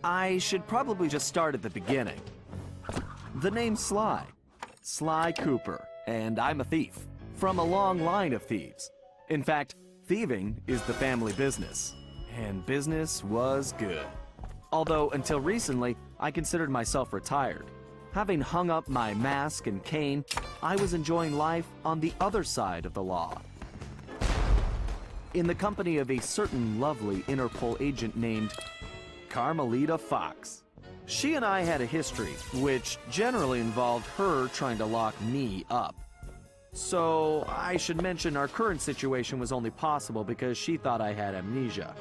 I should probably just start at the beginning. The name's Sly. Sly Cooper, and I'm a thief. From a long line of thieves. In fact, thieving is the family business. And business was good. Although, until recently, I considered myself retired. Having hung up my mask and cane, I was enjoying life on the other side of the law. In the company of a certain lovely Interpol agent named Carmelita Fox. She and I had a history, which generally involved her trying to lock me up. So, I should mention our current situation was only possible because she thought I had amnesia.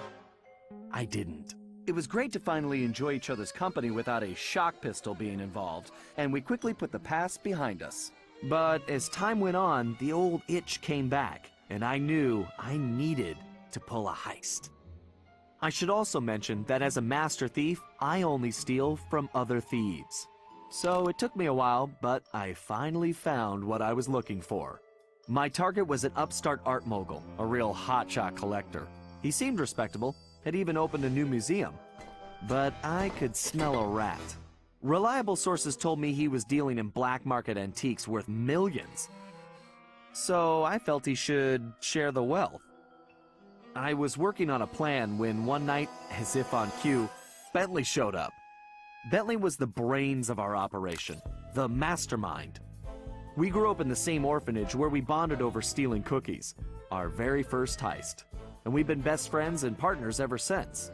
I didn't. It was great to finally enjoy each other's company without a shock pistol being involved, and we quickly put the past behind us. But as time went on, the old itch came back, and I knew I needed to pull a heist. I should also mention that as a master thief, I only steal from other thieves. So it took me a while, but I finally found what I was looking for. My target was an upstart art mogul, a real hotshot collector. He seemed respectable, had even opened a new museum. But I could smell a rat. Reliable sources told me he was dealing in black market antiques worth millions. So I felt he should share the wealth. I was working on a plan when one night, as if on cue, Bentley showed up. Bentley was the brains of our operation, the mastermind. We grew up in the same orphanage where we bonded over stealing cookies, our very first heist, and we've been best friends and partners ever since.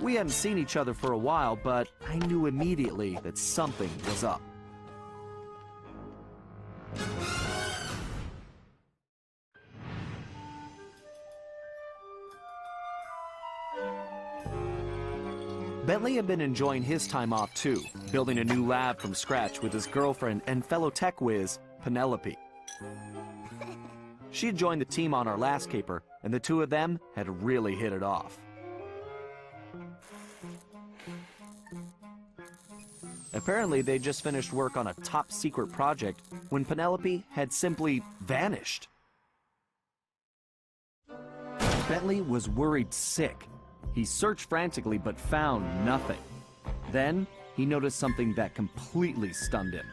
We hadn't seen each other for a while, but I knew immediately that something was up. Bentley had been enjoying his time off too, building a new lab from scratch with his girlfriend and fellow tech whiz, Penelope. She had joined the team on our last caper, and the two of them had really hit it off. Apparently, they just finished work on a top-secret project when Penelope had simply vanished. Bentley was worried sick. He searched frantically but found nothing. Then, he noticed something that completely stunned him.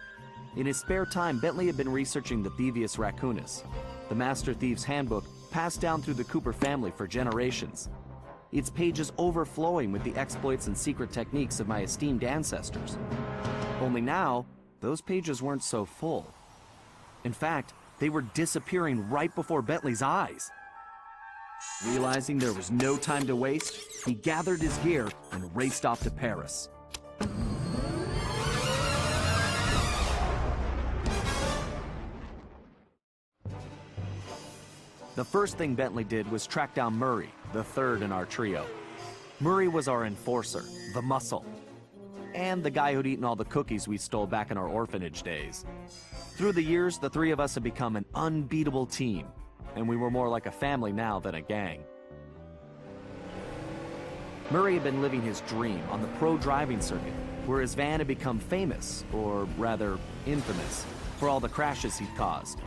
In his spare time, Bentley had been researching the Thievius Raccoonus, the Master Thief's handbook passed down through the Cooper family for generations. Its pages overflowing with the exploits and secret techniques of my esteemed ancestors. Only now, those pages weren't so full. In fact, they were disappearing right before Bentley's eyes. Realizing there was no time to waste, he gathered his gear and raced off to Paris. The first thing Bentley did was track down Murray, the third in our trio. Murray was our enforcer, the muscle, and the guy who'd eaten all the cookies we stole back in our orphanage days. Through the years, the three of us had become an unbeatable team, and we were more like a family now than a gang. Murray had been living his dream on the pro driving circuit, where his van had become famous, or rather infamous, for all the crashes he'd caused.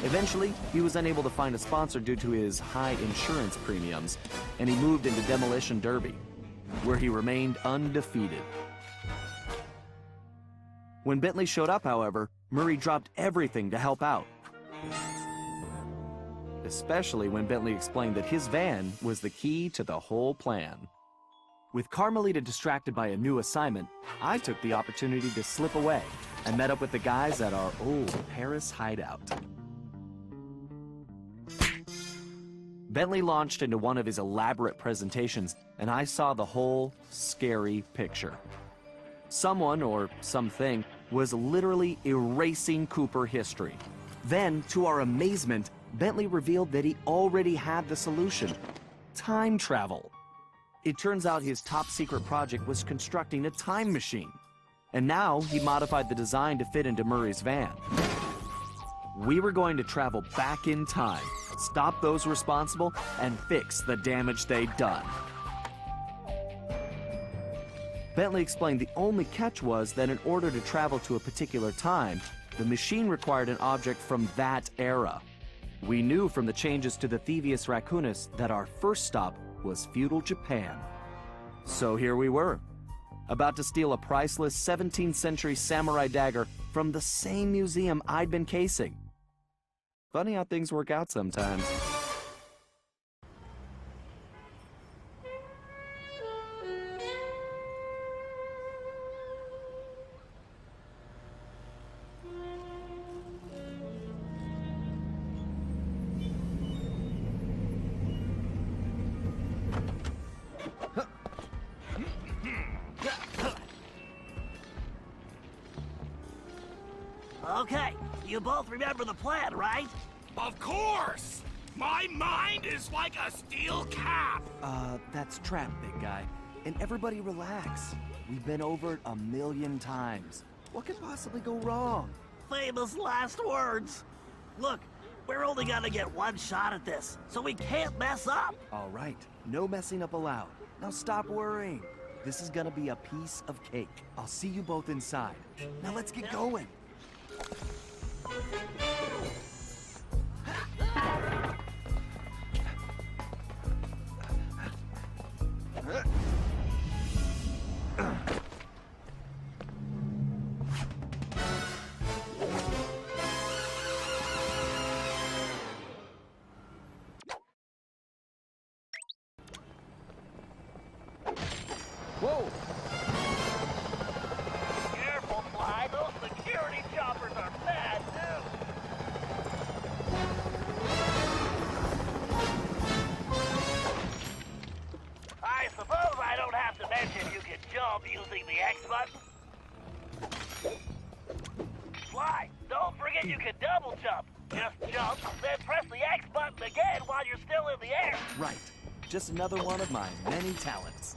Eventually, he was unable to find a sponsor due to his high insurance premiums, and he moved into Demolition Derby, where he remained undefeated. When Bentley showed up, however, Murray dropped everything to help out. Especially when Bentley explained that his van was the key to the whole plan. With Carmelita distracted by a new assignment, I took the opportunity to slip away and met up with the guys at our old Paris hideout. Bentley launched into one of his elaborate presentations, and I saw the whole scary picture. Someone, or something, was literally erasing Cooper history. Then, to our amazement, Bentley revealed that he already had the solution: time travel. It turns out his top-secret project was constructing a time machine, and now he modified the design to fit into Murray's van. We were going to travel back in time, stop those responsible, and fix the damage they'd done. Bentley explained the only catch was that in order to travel to a particular time, the machine required an object from that era. We knew from the changes to the Thievius Raccoonus that our first stop was feudal Japan. So here we were, about to steal a priceless 17th century samurai dagger from the same museum I'd been casing. Funny how things work out sometimes. Okay, you both remember the plan, right? Of course! My mind is like a steel cap! That's trap, big guy. And everybody relax. We've been over it a million times. What could possibly go wrong? Famous last words. Look, we're only gonna get one shot at this, so we can't mess up. All right, no messing up allowed. Now stop worrying. This is gonna be a piece of cake. I'll see you both inside. Now let's get going. Whoa! Careful, Sly. Those security choppers are bad news. I suppose I don't have to mention you can jump using the X button. Sly, don't forget you can double jump. Just jump, then press the X button again while you're still in the air. Right. Just another one of my many talents.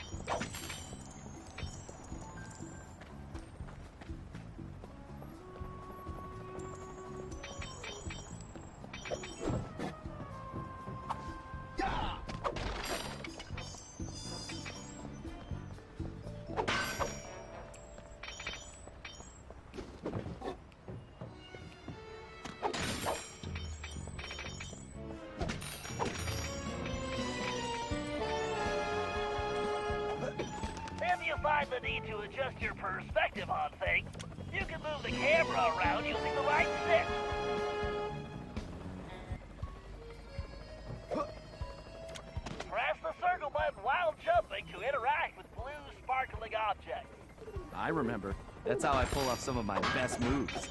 If you find the need to adjust your perspective on things, you can move the camera around using the right stick. Press the circle button while jumping to interact with blue sparkling objects. I remember. That's how I pull off some of my best moves.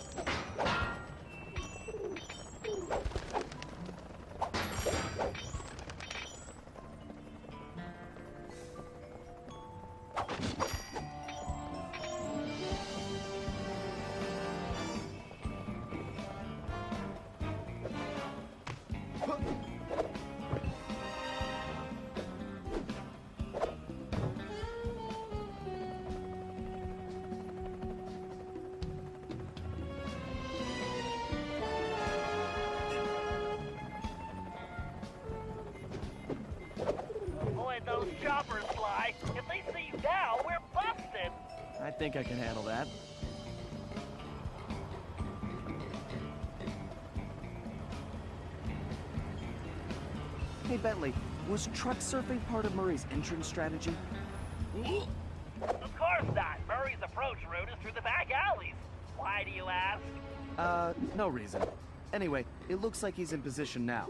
Boy, those choppers fly. If they see you now, we're busted. I think I can handle that. Hey, Bentley, was truck surfing part of Murray's entrance strategy? Of course not. Murray's approach route is through the back alleys. Why do you ask? No reason. Anyway, it looks like he's in position now.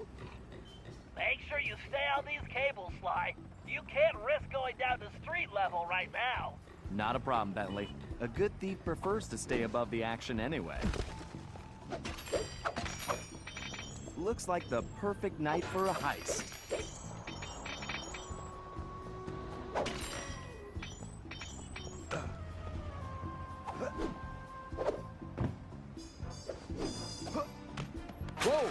Make sure you stay on these cables, Sly. You can't risk going down to street level right now. Not a problem, Bentley. A good thief prefers to stay above the action anyway. Looks like the perfect night for a heist. Whoa!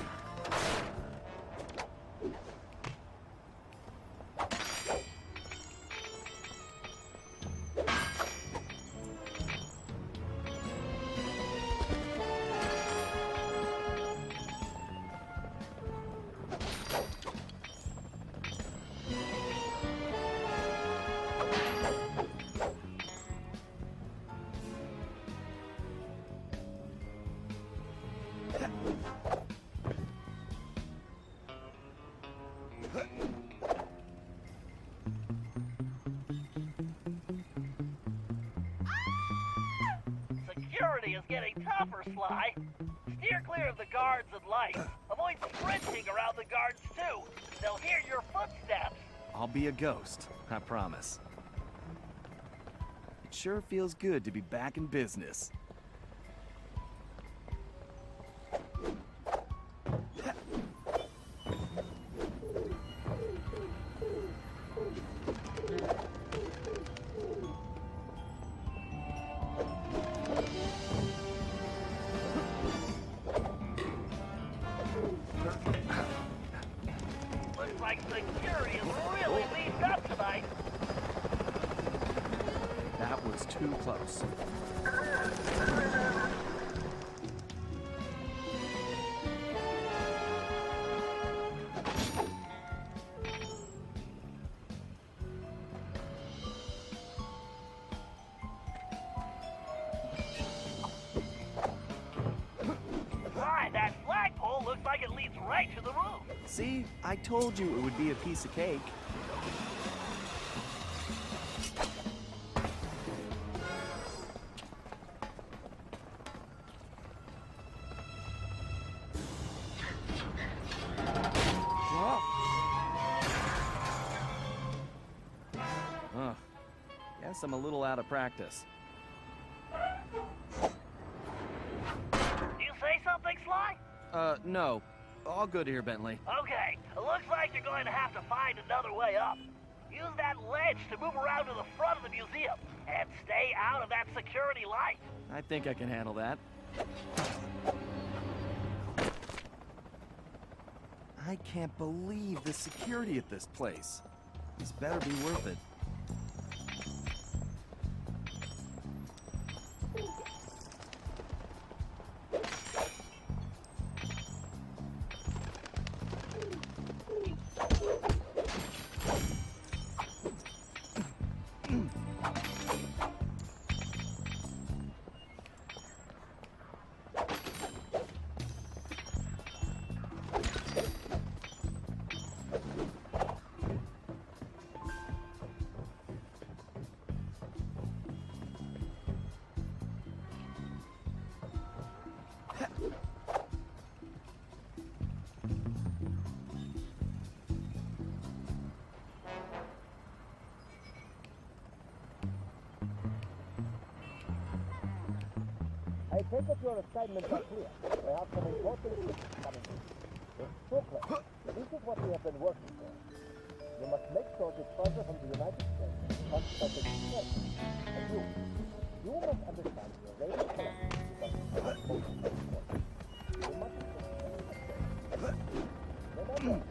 clear of the guards and lights. Avoid sprinting around the guards, too. They'll hear your footsteps. I'll be a ghost, I promise. It sure feels good to be back in business. Looks like security is really beefed up tonight. That was too close. My, that flagpole looks like it leads right to the roof. See, I told you it would be a piece of cake. Guess I'm a little out of practice. You say something, Sly? No. All good here, Bentley. Okay, it looks like you're going to have to find another way up. Use that ledge to move around to the front of the museum, and stay out of that security light. I think I can handle that. I can't believe the security at this place. This better be worth it. I take it your assignments are clear. I have some important information coming in. It's booklet. This is what we have been working for. You must make sure this treasure from the United States comes back as safe. And you must understand your radio collection because it's not important. You must remember.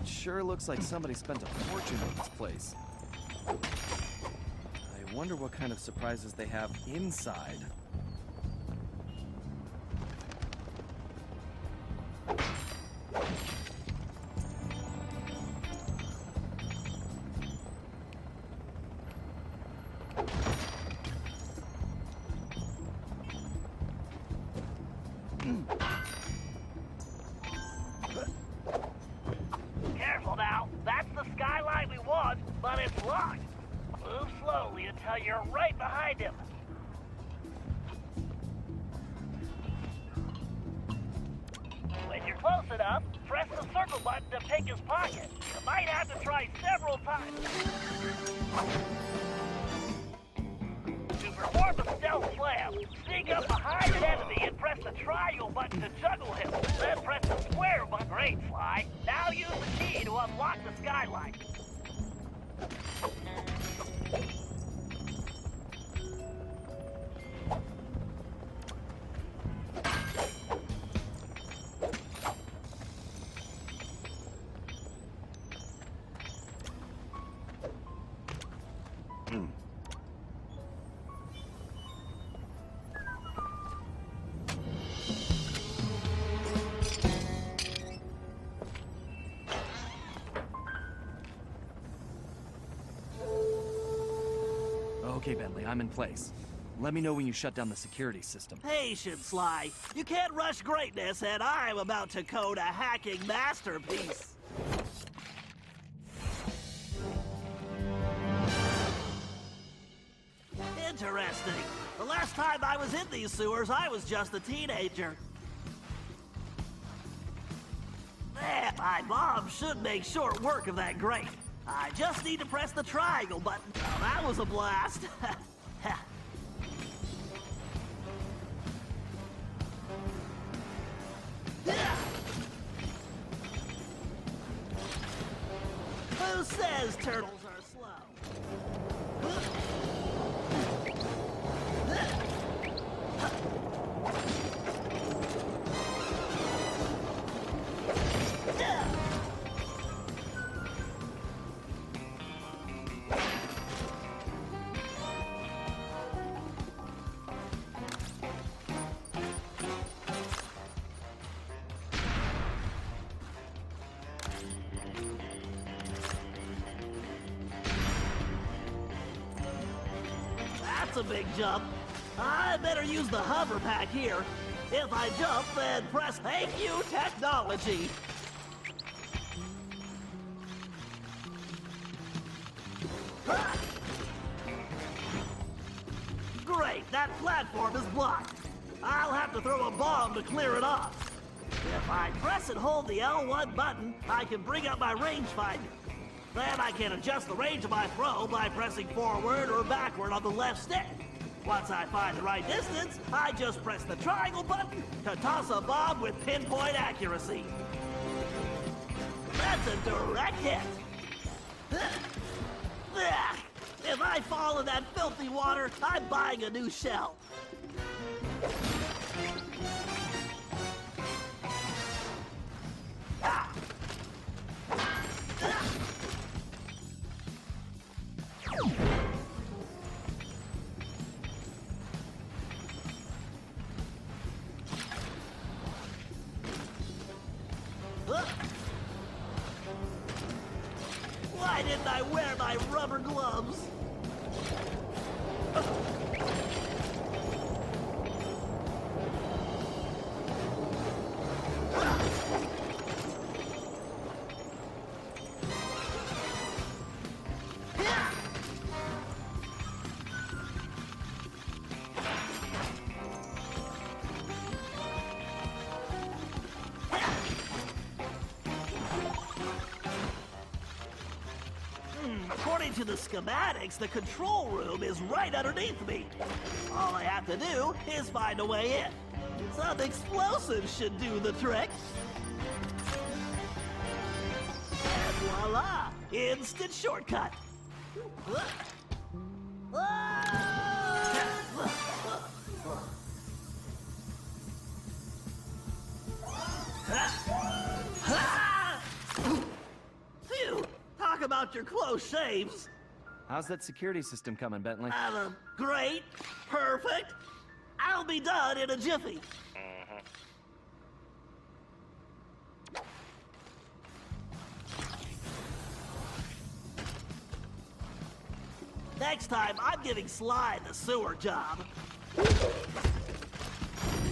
Sure looks like somebody spent a fortune on this place. I wonder what kind of surprises they have inside. Careful now. That's the skyline we want, but it's locked. Move slowly until you're right behind him. When you're close enough, press the circle button to pick his pocket. You might have to try several times. To perform a stealth slam, sneak up behind an enemy and press the triangle button to juggle him. Then press the square button. Great, Sly. Now use the key to unlock the skylight. Okay, Bentley, I'm in place. Let me know when you shut down the security system. Patience, Sly. You can't rush greatness, and I'm about to code a hacking masterpiece. Interesting. The last time I was in these sewers, I was just a teenager. My mom should make short work of that grate. I just need to press the triangle button. Oh, that was a blast. Who says turtles are slow? That's a big jump. I better use the hover pack here. If I jump, then press thank you technology. Great, that platform is blocked. I'll have to throw a bomb to clear it off. If I press and hold the L1 button, I can bring up my rangefinder. Then I can adjust the range of my throw by pressing forward or backward on the left stick. Once I find the right distance, I just press the triangle button to toss a bomb with pinpoint accuracy. That's a direct hit. If I fall in that filthy water, I'm buying a new shell. Why didn't I wear my rubber gloves? According to the schematics, the control room is right underneath me. All I have to do is find a way in. Some explosives should do the trick. And voila! Instant shortcut. Phew! Talk about your close shaves. How's that security system coming, Bentley? Great. Perfect. I'll be done in a jiffy. Next time, I'm giving Sly the sewer job.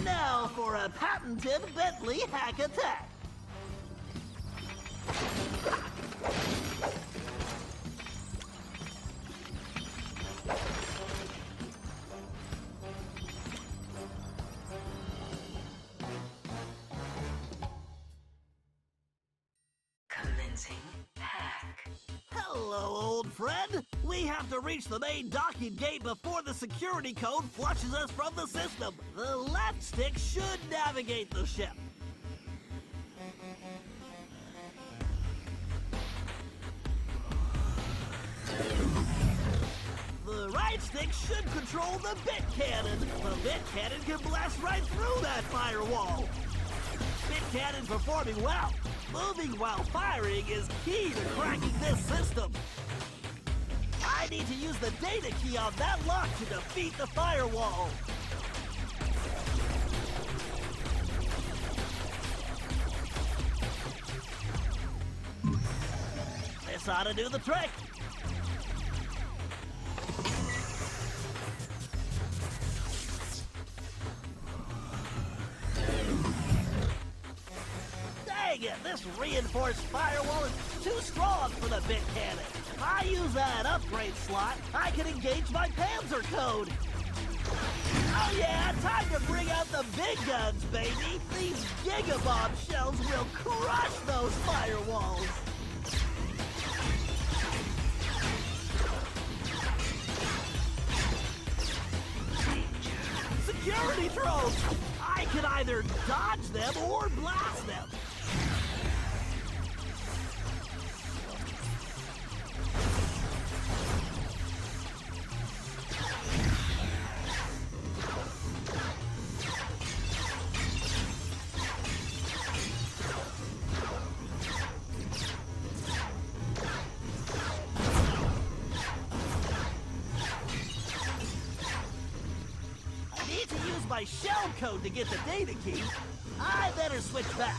Now for a patented Bentley hack attack. Commencing hack. Hello, old friend. We have to reach the main docking gate before the security code flushes us from the system. The left stick should navigate the ship. The right stick should control the bit cannon. The bit cannon can blast right through that firewall. Bit cannon performing well. Moving while firing is key to cracking this system. I need to use the data key on that lock to defeat the firewall. This ought to do the trick. Dang it, this reinforced firewall is too strong for the bit cannon. If I use that upgrade slot, I can engage my Panzer code. Oh yeah, time to bring out the big guns, baby. These gigabomb shells will crush those firewalls. Security drones! I can either dodge them or blast them. My shell code to get the data key. I better switch back.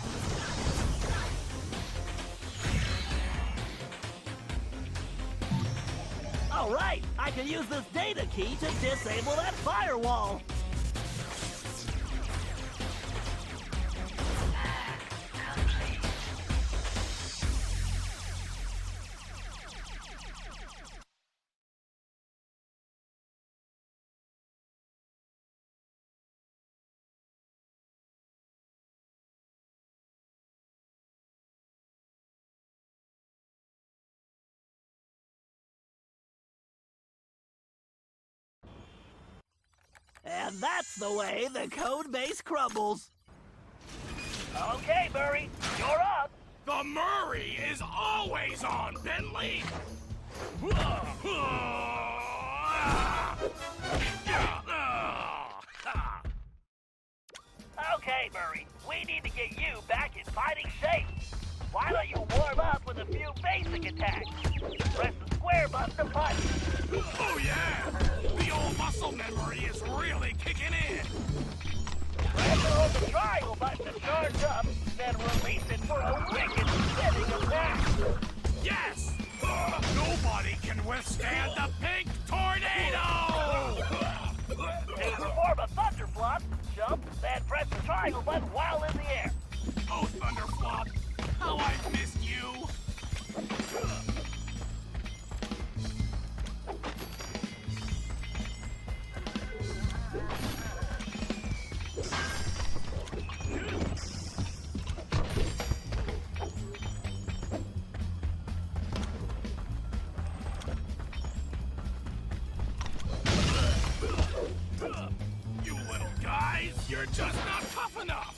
All right, I can use this data key to disable that firewall. And that's the way the code base crumbles. Okay, Murray, you're up. The Murray is always on, Bentley! Okay, Murray, we need to get you back in fighting shape. Why don't you warm up with a few basic attacks? Press the square button to punch. Oh yeah! The old muscle memory is really kicking in! Press and hold the triangle button to charge up, then release it for a wicked spinning attack. Yes! Nobody can withstand the pink tornado! To perform a thunder flop, jump, then press the triangle button while in the air. Oh, Thunderflop! How I've missed you! You little guys, you're just not tough enough!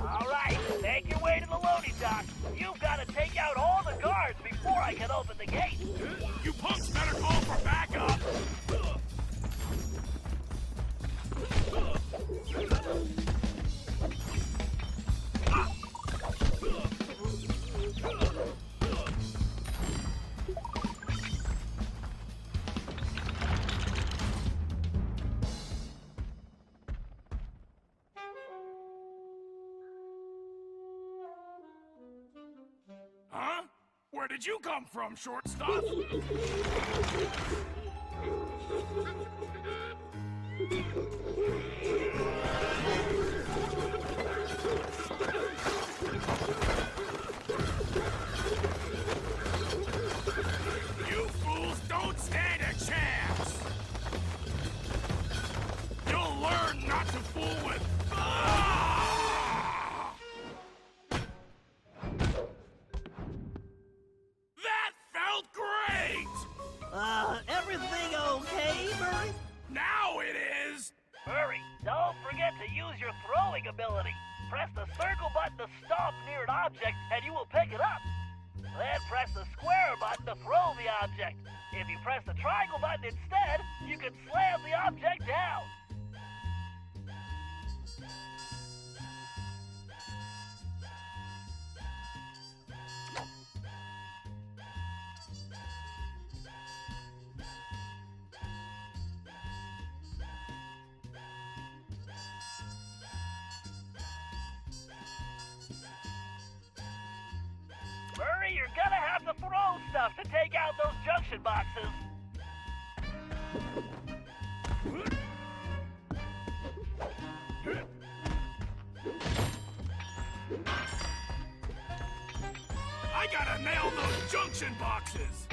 All right, make your way to the loading dock. You've got to take out all the guards before I can open the gate. You punks better call for backup! Huh? Where did you come from, shortstop? You fools don't stand a chance! You'll learn not to fool with... Ah! That felt great! Everything okay, Murray? Now it is! Hurry, don't forget to use your throwing ability. Press the circle button to stop near an object and you will pick it up. Then press the square button to throw the object. If you press the triangle button instead, you can slam the object down. Murray, you're gonna have to throw stuff to take out those junction boxes. I gotta nail those junction boxes!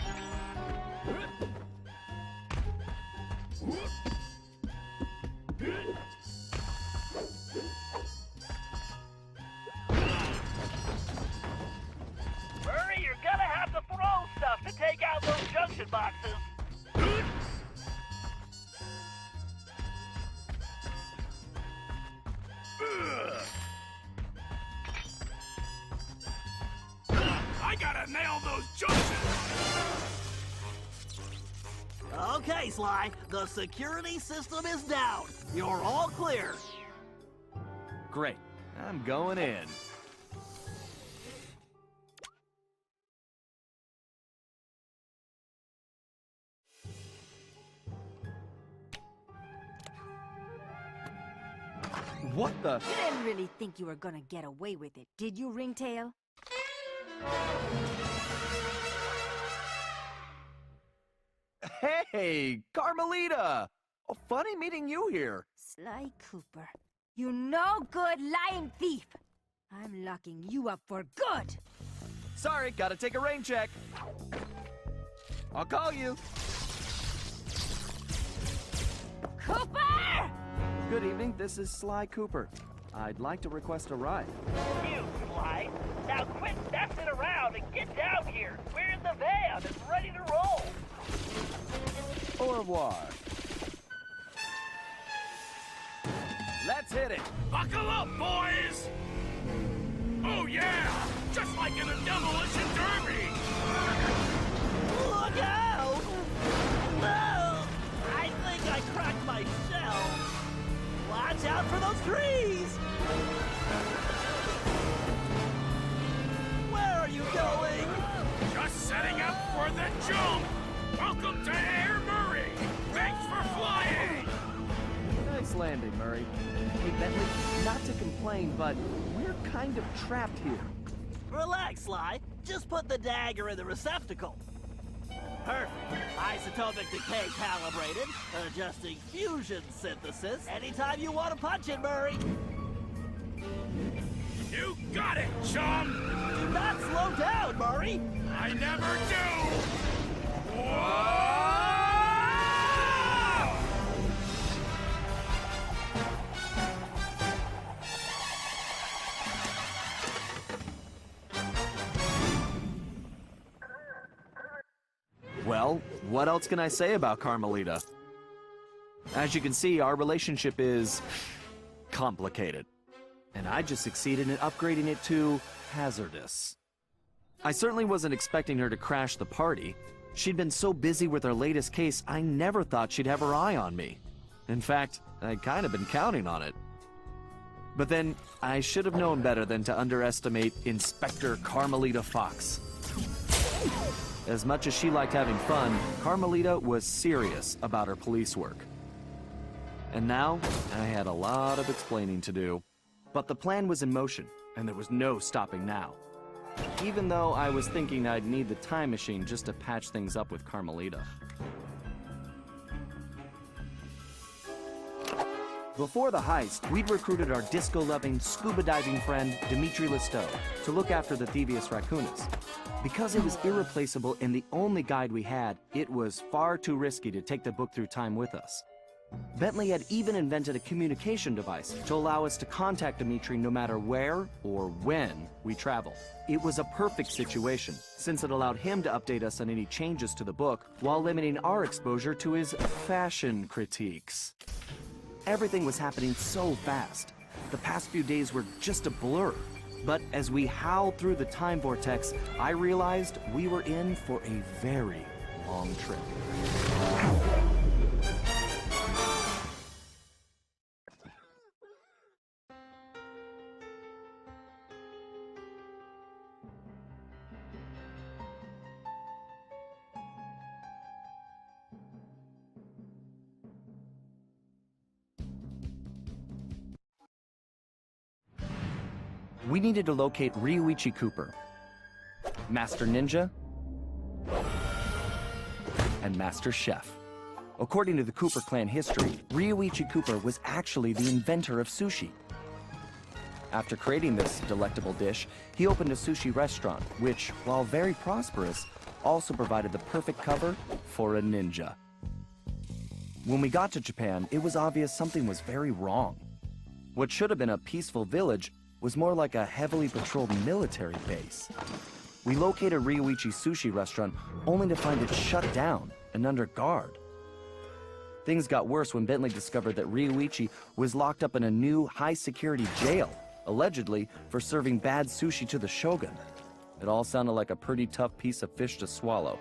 Murray, you're gonna have to throw stuff to take out those junction boxes. I gotta nail those junctions! Okay, Sly. The security system is down. You're all clear. Great. I'm going in. What the? You didn't really think you were gonna get away with it, did you, Ringtail? Hey, Carmelita! Oh, funny meeting you here. Sly Cooper, you no good lying thief! I'm locking you up for good! Sorry, gotta take a rain check. I'll call you. Cooper! Good evening, this is Sly Cooper. I'd like to request a ride. You, Sly. Now quit messing around and get down here. We're in the van and ready to roll. Au revoir. Let's hit it. Buckle up, boys! Oh yeah! Just like in a demolition derby! Look out! No! I think I cracked my shell. Watch out for those trees! Where are you going? Just setting up for the jump! Welcome to Air Murray! Thanks for flying! Nice landing, Murray. Hey, Bentley, not to complain, but we're kind of trapped here. Relax, Sly. Just put the dagger in the receptacle. Perfect. Isotopic decay calibrated. Adjusting fusion synthesis. Anytime you want to punch it, Murray. You got it, chum! Do not slow down, Murray. I never do! Whoa! Well, what else can I say about Carmelita? As you can see, our relationship is complicated. And I just succeeded in upgrading it to hazardous. I certainly wasn't expecting her to crash the party. She'd been so busy with her latest case, I never thought she'd have her eye on me. In fact, I'd kind of been counting on it. But then, I should have known better than to underestimate Inspector Carmelita Fox. As much as she liked having fun, Carmelita was serious about her police work. And now, I had a lot of explaining to do. But the plan was in motion, and there was no stopping now. Even though I was thinking I'd need the time machine just to patch things up with Carmelita. Before the heist, we'd recruited our disco-loving, scuba-diving friend, Dimitri Listeau, to look after the Thievius Raccoonus. Because it was irreplaceable and the only guide we had, it was far too risky to take the book through time with us. Bentley had even invented a communication device to allow us to contact Dimitri no matter where or when we traveled. It was a perfect situation, since it allowed him to update us on any changes to the book while limiting our exposure to his fashion critiques. Everything was happening so fast. The past few days were just a blur. But as we howled through the time vortex, I realized we were in for a very long trip. We needed to locate Ryuichi Cooper, Master Ninja, and Master Chef. According to the Cooper clan history, Ryuichi Cooper was actually the inventor of sushi. After creating this delectable dish, he opened a sushi restaurant, which, while very prosperous, also provided the perfect cover for a ninja. When we got to Japan, it was obvious something was very wrong. What should have been a peaceful village was more like a heavily patrolled military base. We located Ryuichi's sushi restaurant only to find it shut down and under guard. Things got worse when Bentley discovered that Ryuichi was locked up in a new high-security jail, allegedly for serving bad sushi to the shogun. It all sounded like a pretty tough piece of fish to swallow.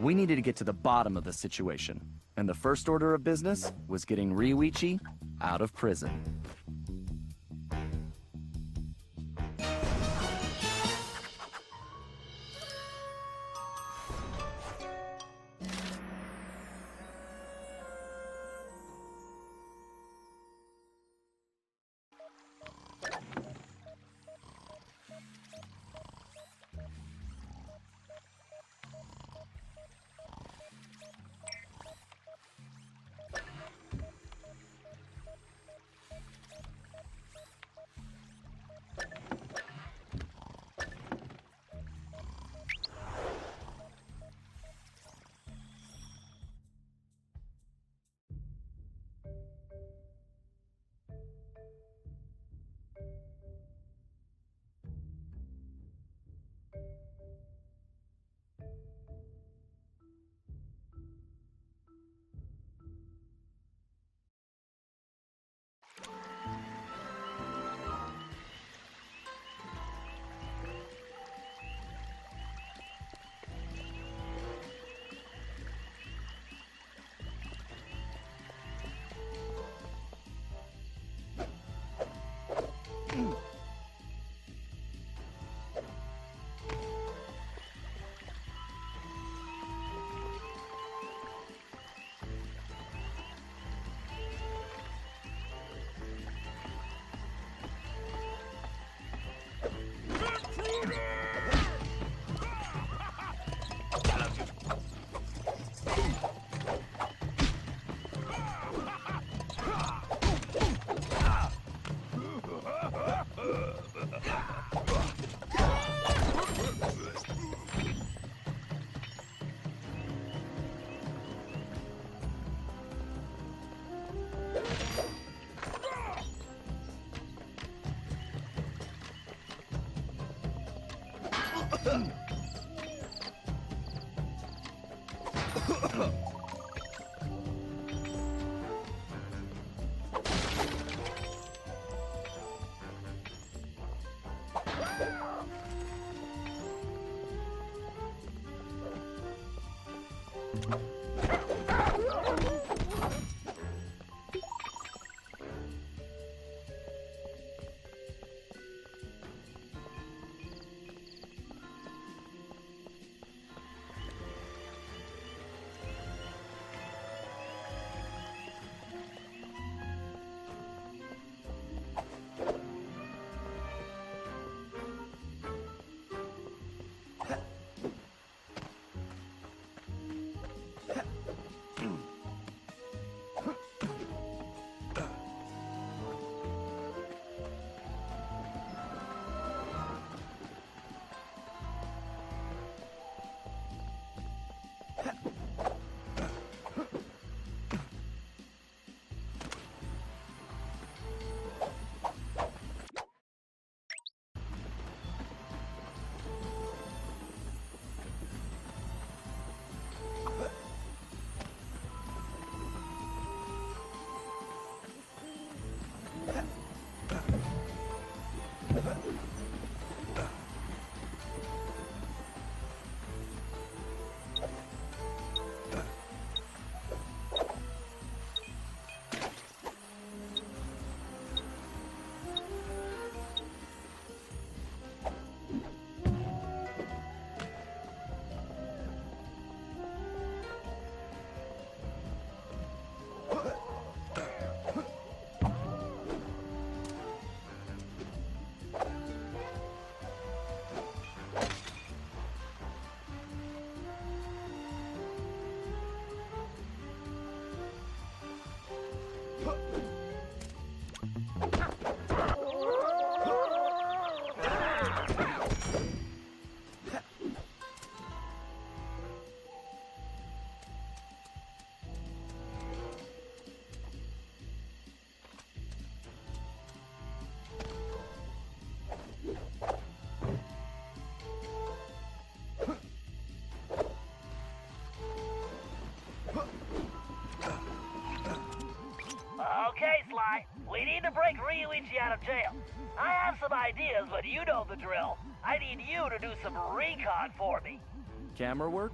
We needed to get to the bottom of the situation, and the first order of business was getting Ryuichi out of prison. Okay, Sly. We need to break Ryuichi out of jail. I have some ideas, but you know the drill. I need you to do some recon for me. Camera work?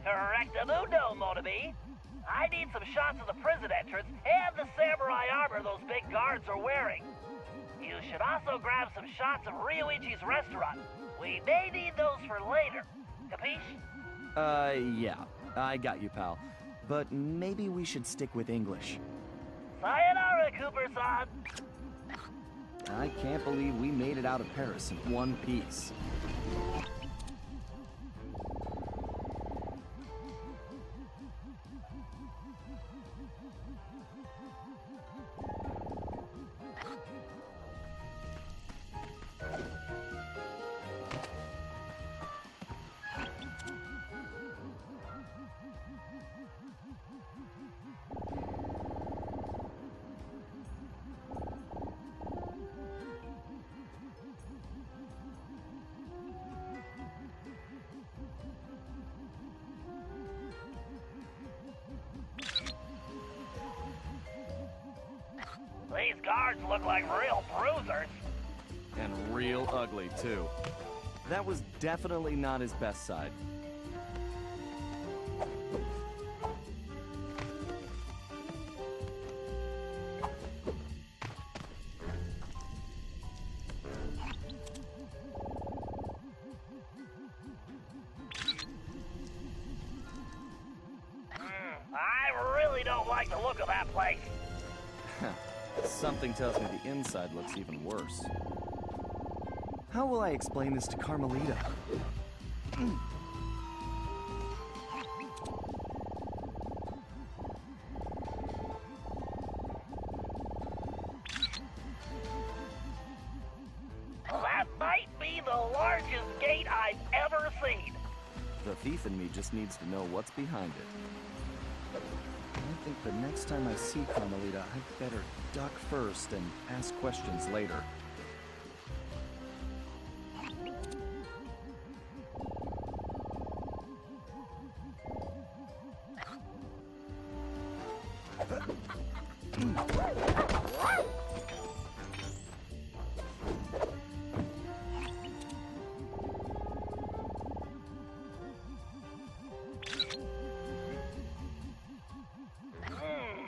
Correctamundo, Motobi. I need some shots of the prison entrance and the samurai armor those big guards are wearing. You should also grab some shots of Ryuichi's restaurant. We may need those for later. Capiche? Yeah. I got you, pal. But maybe we should stick with English. Sayonara, Cooper-san. I can't believe we made it out of Paris in one piece. These guards look like real bruisers. And real ugly, too. That was definitely not his best side. I really don't like the look of that place. Something tells me the inside looks even worse. How will I explain this to Carmelita? That might be the largest gate I've ever seen. The thief in me just needs to know what's behind it. I think the next time I see Carmelita, I'd better duck first and ask questions later.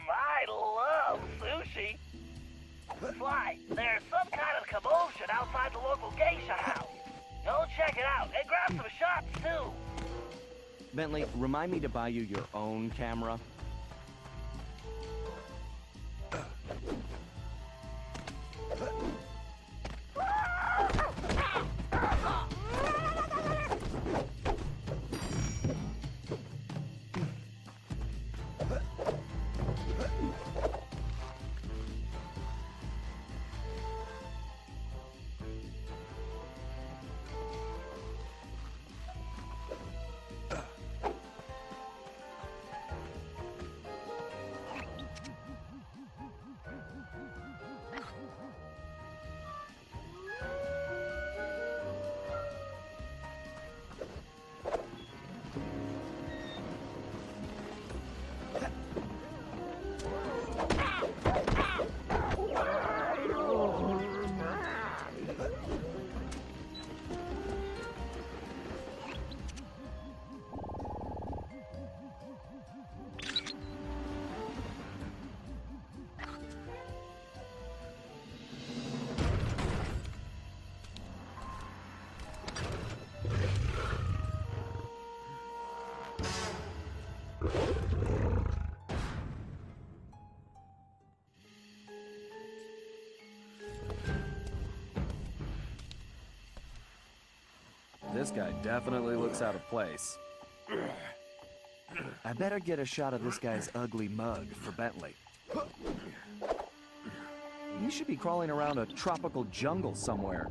I love sushi. Sly, there's some kind of commotion outside the local geisha house. Go check it out and grab some shots too. Bentley, remind me to buy you your own camera. This guy definitely looks out of place. I better get a shot of this guy's ugly mug for Bentley. He should be crawling around a tropical jungle somewhere.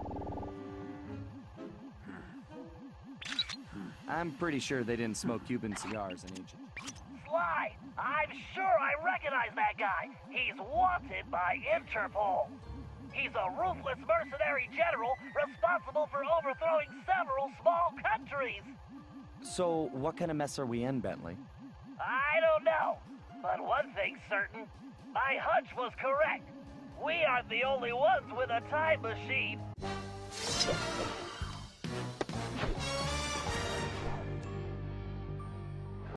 I'm pretty sure they didn't smoke Cuban cigars in Egypt. Sly, I'm sure I recognize that guy. He's wanted by Interpol. He's a ruthless mercenary general responsible for overthrowing several small countries. So, what kind of mess are we in, Bentley? I don't know, but one thing's certain. My hunch was correct. We aren't the only ones with a time machine.